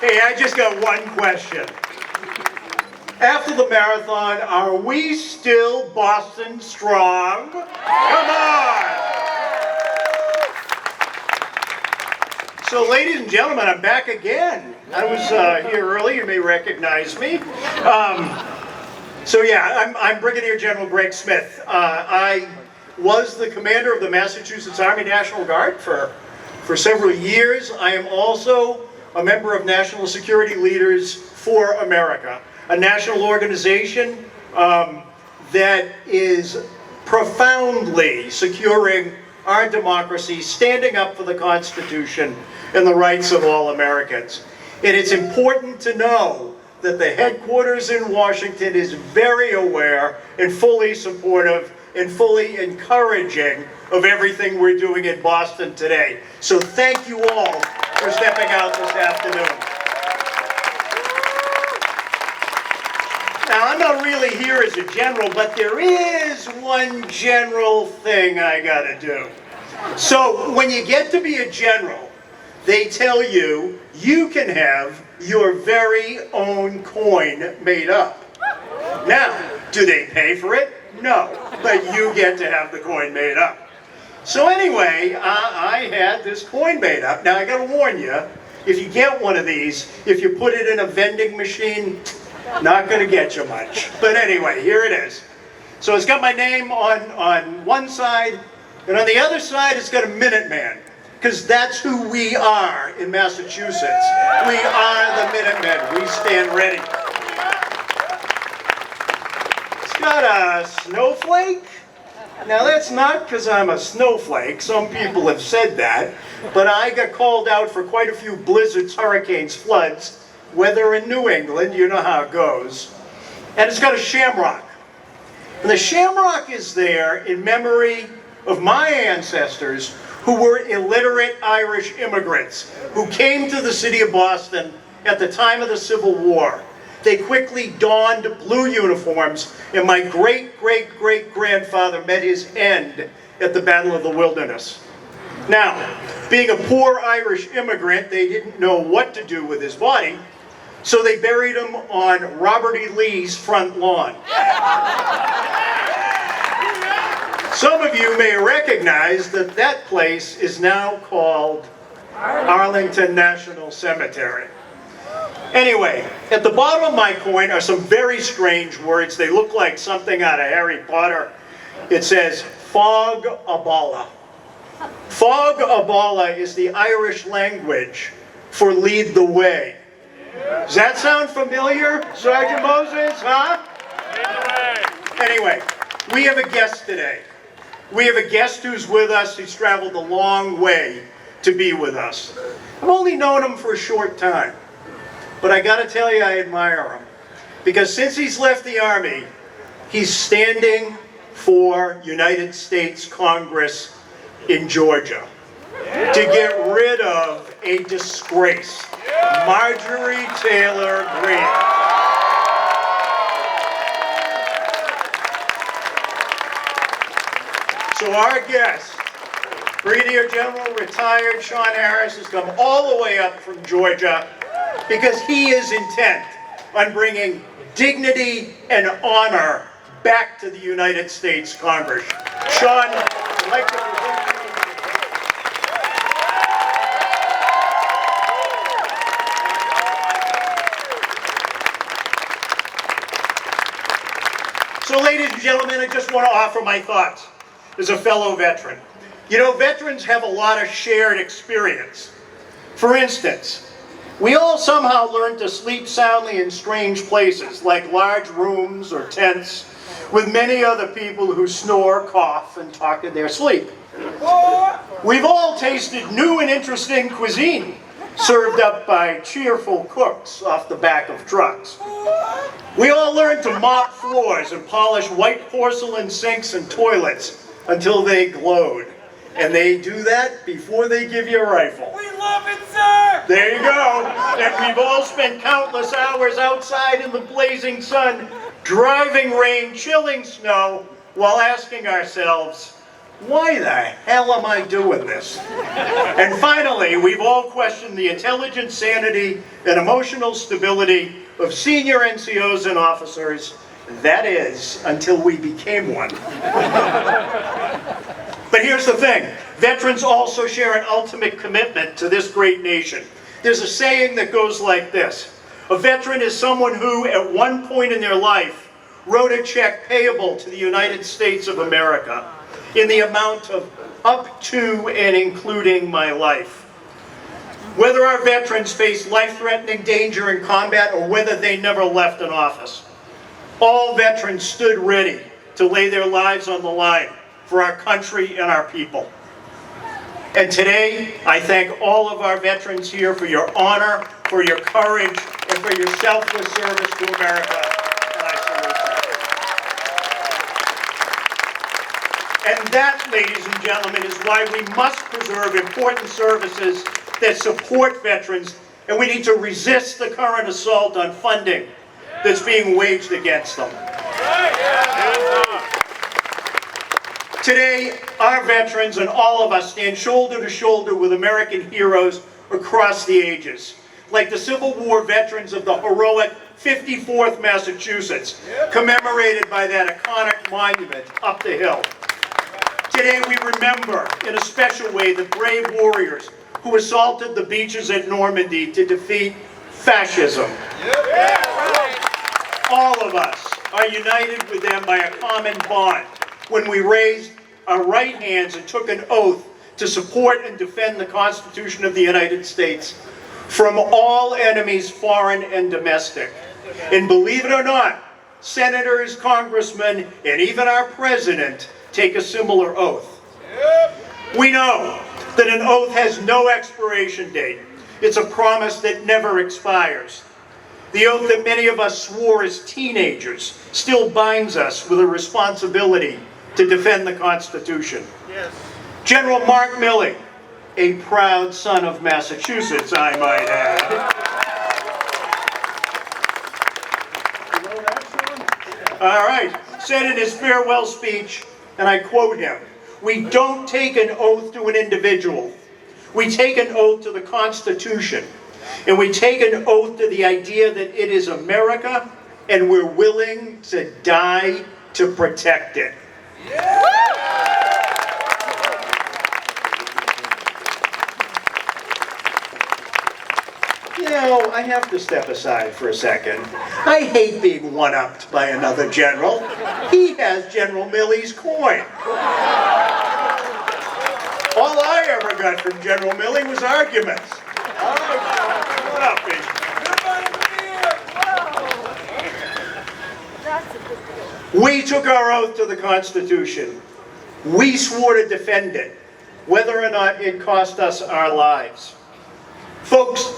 Hey, I just got one question. After the marathon, are we still Boston strong? Come on! So, ladies and gentlemen, I'm back again. I was here early. You may recognize me. I'm Brigadier General Greg Smith. I was the commander of the Massachusetts Army National Guard for several years. I am also a member of National Security Leaders for America, a national organization that is profoundly securing our democracy, standing up for the Constitution and the rights of all Americans. And it's important to know that the headquarters in Washington is very aware and fully supportive and fully encouraging of everything we're doing in Boston today. So thank you all for stepping out this afternoon. Now, I'm not really here as a general, but there is one general thing I gotta do. So when you get to be a general, they tell you you can have your very own coin made up. Now, do they pay for it? No, but you get to have the coin made up. So anyway, I had this coin made up. Now I gotta warn you, if you get one of these, if you put it in a vending machine, not gonna get you much. But anyway, here it is. So it's got my name on one side, and on the other side it's got a Minuteman, because that's who we are in Massachusetts. We are the Minutemen. We stand ready. It's got a snowflake. Now that's not because I'm a snowflake. Some people have said that. But I got called out for quite a few blizzards, hurricanes, floods, weather in New England. You know how it goes. And it's got a shamrock. And the shamrock is there in memory of my ancestors who were illiterate Irish immigrants who came to the city of Boston at the time of the Civil War. They quickly donned blue uniforms, and my great-great-great-grandfather met his end at the Battle of the Wilderness. Now, being a poor Irish immigrant, they didn't know what to do with his body, so they buried him on Robert E. Lee's front lawn. Some of you may recognize that that place is now called Arlington National Cemetery. Anyway, at the bottom of my coin are some very strange words. They look like something out of Harry Potter. It says, Fog Abala. Fog Abala is the Irish language for lead the way. Does that sound familiar, Sergeant Moses, huh? Anyway, we have a guest today. We have a guest who's with us, who's traveled a long way to be with us. I've only known him for a short time, but I gotta tell you, I admire him. Because since he's left the Army, he's standing for United States Congress in Georgia to get rid of a disgrace, Marjorie Taylor Greene. So our guest, Brigadier General retired Sean Harris, has come all the way up from Georgia because he is intent on bringing dignity and honor back to the United States Congress. Sean, I'd like to present you. So ladies and gentlemen, I just want to offer my thoughts as a fellow veteran. You know, veterans have a lot of shared experience. For instance, we all somehow learn to sleep soundly in strange places, like large rooms or tents, with many other people who snore, cough, and talk in their sleep. We've all tasted new and interesting cuisine, served up by cheerful cooks off the back of trucks. We all learn to mop floors and polish white porcelain sinks and toilets until they glowed. And they do that before they give you a rifle. We love it, sir! There you go. And we've all spent countless hours outside in the blazing sun, driving rain, chilling snow, while asking ourselves, why the hell am I doing this? And finally, we've all questioned the intelligence, sanity, and emotional stability of senior NCOs and officers. That is, until we became one. But here's the thing. Veterans also share an ultimate commitment to this great nation. There's a saying that goes like this. A veteran is someone who, at one point in their life, wrote a check payable to the United States of America in the amount of up to and including my life. Whether our veterans face life-threatening danger in combat or whether they never left an office, all veterans stood ready to lay their lives on the line for our country and our people. And today, I thank all of our veterans here for your honor, for your courage, and for your selfless service to America. And I salute you. And that, ladies and gentlemen, is why we must preserve important services that support veterans, and we need to resist the current assault on funding that's being waged against them. Today, our veterans and all of us stand shoulder to shoulder with American heroes across the ages, like the Civil War veterans of the heroic 54th Massachusetts, commemorated by that iconic monument up the hill. Today, we remember in a special way the brave warriors who assaulted the beaches at Normandy to defeat fascism. All of us are united with them by a common bond when we raised our right hands and took an oath to support and defend the Constitution of the United States from all enemies, foreign and domestic. And believe it or not, senators, congressmen, and even our president take a similar oath. We know that an oath has no expiration date. It's a promise that never expires. The oath that many of us swore as teenagers still binds us with a responsibility to defend the Constitution. Yes. General Mark Milley, a proud son of Massachusetts, I might add. All right, said in his farewell speech, and I quote him, "We don't take an oath to an individual. We take an oath to the Constitution. And we take an oath to the idea that it is America, and we're willing to die to protect it." You know, I have to step aside for a second. I hate being one-upped by another general. He has General Milley's coin. All I ever got from General Milley was arguments. What up, Bishop? We took our oath to the Constitution. We swore to defend it, whether or not it cost us our lives. Folks,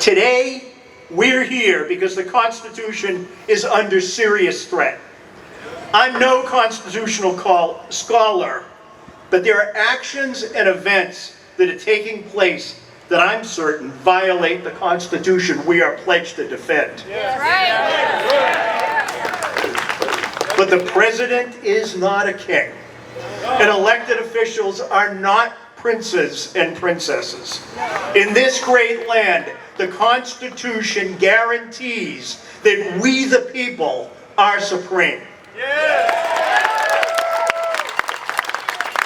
today we're here because the Constitution is under serious threat. I'm no constitutional scholar, but there are actions and events that are taking place that I'm certain violate the Constitution we are pledged to defend. Yes. But the president is not a king, and elected officials are not princes and princesses. In this great land, the Constitution guarantees that we, the people, are supreme.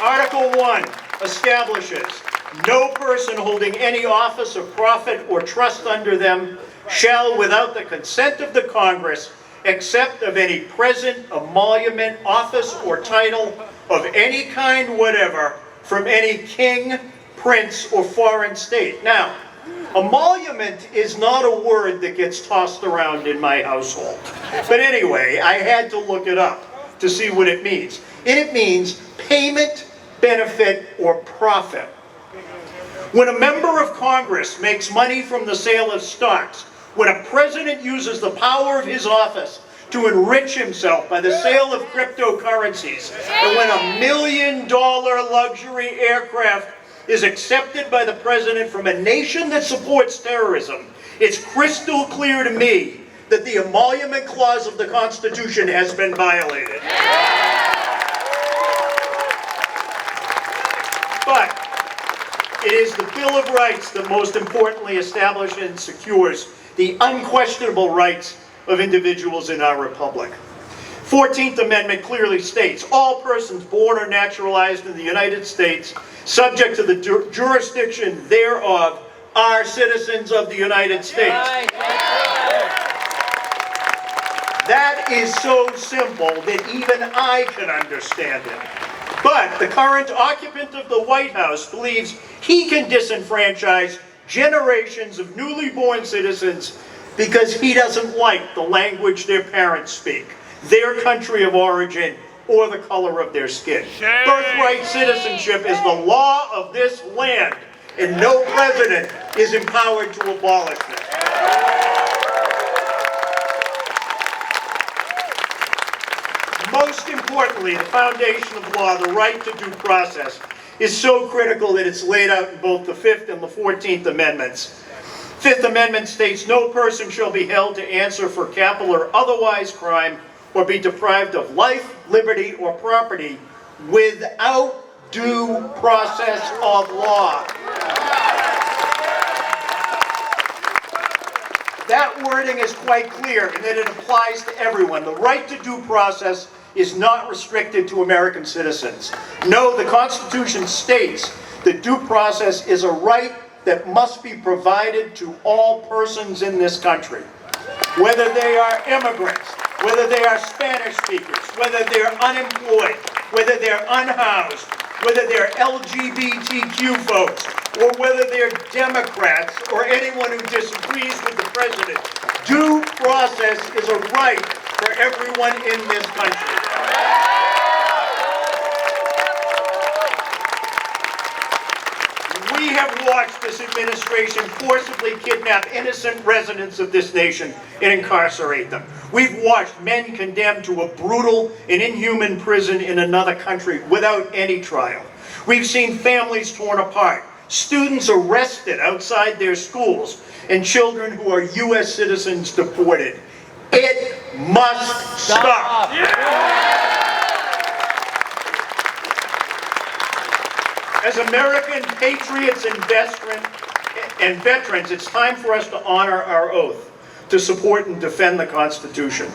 Article 1 establishes no person holding any office of profit or trust under them shall, without the consent of the Congress, accept of any present, emolument, office, or title of any kind whatever from any king, prince, or foreign state. Now, emolument is not a word that gets tossed around in my household. But anyway, I had to look it up to see what it means. And it means payment, benefit, or profit. When a member of Congress makes money from the sale of stocks, when a president uses the power of his office to enrich himself by the sale of cryptocurrencies, and when $1 million luxury aircraft is accepted by the president from a nation that supports terrorism, it's crystal clear to me that the emolument clause of the Constitution has been violated. But it is the Bill of Rights that most importantly establishes and secures the unquestionable rights of individuals in our republic. 14th Amendment clearly states, all persons born or naturalized in the United States, subject to the jurisdiction thereof, are citizens of the United States. That is so simple that even I can understand it. But the current occupant of the White House believes he can disenfranchise generations of newly born citizens because he doesn't like the language their parents speak, their country of origin, or the color of their skin. Birthright citizenship is the law of this land, and no president is empowered to abolish it. Most importantly, the foundation of law, the right to due process, is so critical that it's laid out in both the 5th and the 14th Amendments. 5th Amendment states, no person shall be held to answer for capital or otherwise crime or be deprived of life, liberty, or property without due process of law. That wording is quite clear in that it applies to everyone. The right to due process is not restricted to American citizens. No, the Constitution states that due process is a right that must be provided to all persons in this country. Whether they are immigrants, whether they are Spanish speakers, whether they're unemployed, whether they're unhoused, whether they're LGBTQ folks, or whether they're Democrats or anyone who disagrees with the president. Due process is a right for everyone in this country. We have watched this administration forcibly kidnap innocent residents of this nation and incarcerate them. We've watched men condemned to a brutal and inhuman prison in another country without any trial. We've seen families torn apart, students arrested outside their schools, and children who are U.S. citizens deported. It must stop. As American patriots and veterans, it's time for us to honor our oath to support and defend the Constitution.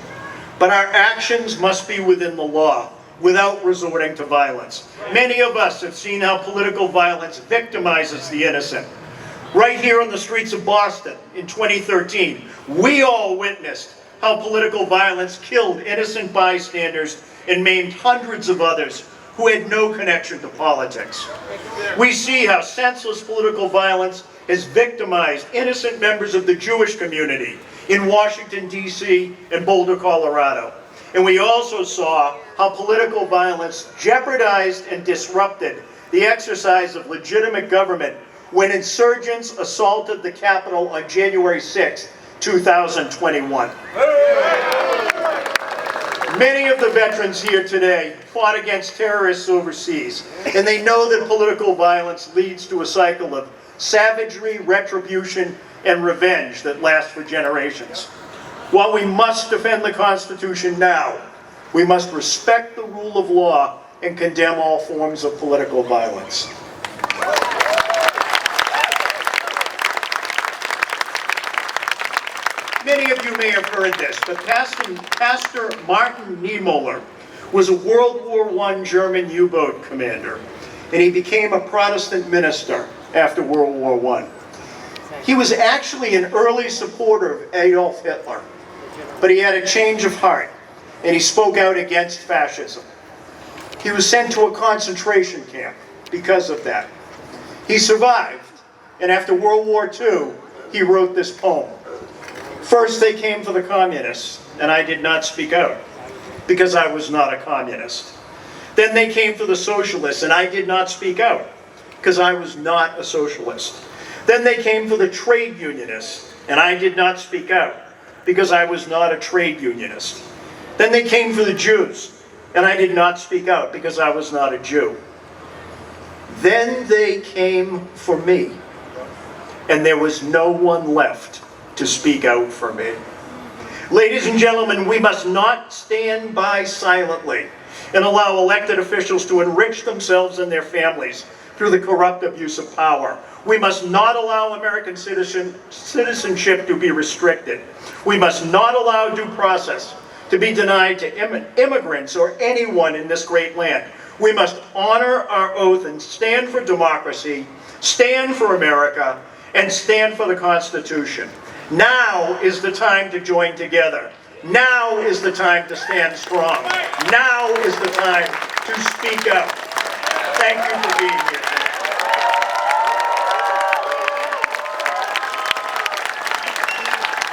But our actions must be within the law, without resorting to violence. Many of us have seen how political violence victimizes the innocent. Right here on the streets of Boston in 2013, we all witnessed how political violence killed innocent bystanders and maimed hundreds of others who had no connection to politics. We see how senseless political violence has victimized innocent members of the Jewish community in Washington, D.C. and Boulder, Colorado. And we also saw how political violence jeopardized and disrupted the exercise of legitimate government when insurgents assaulted the Capitol on January 6, 2021. Many of the veterans here today fought against terrorists overseas, and they know that political violence leads to a cycle of savagery, retribution, and revenge that lasts for generations. While we must defend the Constitution now, we must respect the rule of law and condemn all forms of political violence. Many of you may have heard this, but Pastor Martin Niemöller was a World War I German U-boat commander, and he became a Protestant minister after World War I. He was actually an early supporter of Adolf Hitler, but he had a change of heart, and he spoke out against fascism. He was sent to a concentration camp because of that. He survived, and after World War II, he wrote this poem. First they came for the communists, and I did not speak out, because I was not a communist. Then they came for the socialists, and I did not speak out, because I was not a socialist. Then they came for the trade unionists, and I did not speak out, because I was not a trade unionist. Then they came for the Jews, and I did not speak out, because I was not a Jew. Then they came for me, and there was no one left to speak out for me. Ladies and gentlemen, we must not stand by silently and allow elected officials to enrich themselves and their families through the corrupt abuse of power. We must not allow American citizenship to be restricted. We must not allow due process to be denied to immigrants or anyone in this great land. We must honor our oath and stand for democracy, stand for America, and stand for the Constitution. Now is the time to join together. Now is the time to stand strong. Now is the time to speak up. Thank you for being here today.